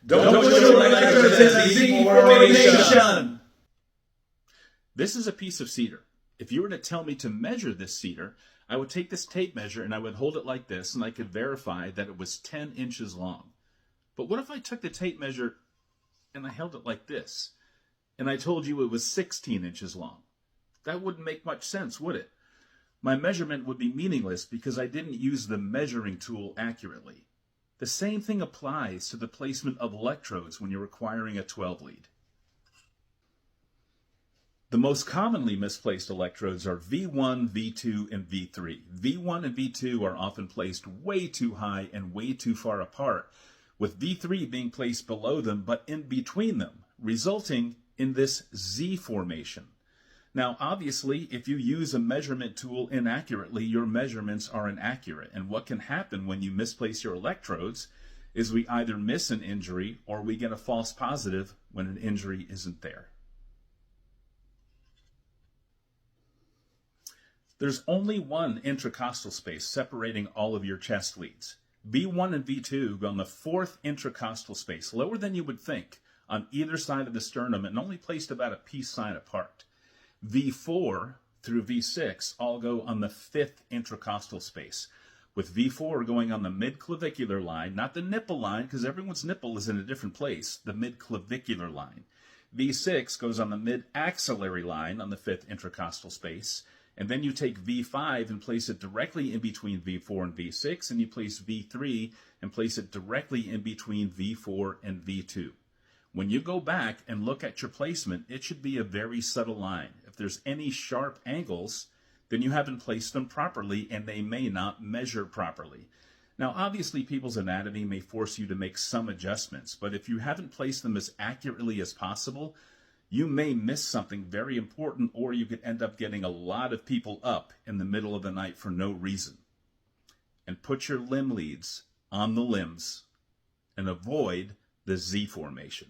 Don't put your electrodes in the Z formation. This is a piece of cedar. If you were to tell me to measure this cedar, I would take this tape measure and I would hold it like this, and I could verify that it was 10 inches long. But what if I took the tape measure and I held it like this, and I told you it was 16 inches long? That wouldn't make much sense, would it? My measurement would be meaningless because I didn't use the measuring tool accurately. The same thing applies to the placement of electrodes when you're requiring a 12 lead. The most commonly misplaced electrodes are V1, V2, and V3. V1 and V2 are often placed way too high and way too far apart, with V3 being placed below them but in between them, resulting in this Z formation. Now, obviously, if you use a measurement tool inaccurately, your measurements are inaccurate. And what can happen when you misplace your electrodes is we either miss an injury or we get a false positive when an injury isn't there. There's only one intracostal space separating all of your chest leads. V1 and V2 go on the fourth intracostal space, lower than you would think, on either side of the sternum and only placed about a peace sign apart. V4 through V6 all go on the fifth intracostal space, with V4 going on the mid-clavicular line, not the nipple line, because everyone's nipple is in a different place, the mid-clavicular line. V6 goes on the mid-axillary line on the fifth intracostal space, and then you take V5 and place it directly in between V4 and V6, and you place V3 and place it directly in between V4 and V2. When you go back and look at your placement, it should be a very subtle line. If there's any sharp angles, then you haven't placed them properly and they may not measure properly. Now, obviously, people's anatomy may force you to make some adjustments, but if you haven't placed them as accurately as possible, you may miss something very important, or you could end up getting a lot of people up in the middle of the night for no reason. And put your limb leads on the limbs and avoid the Z formation.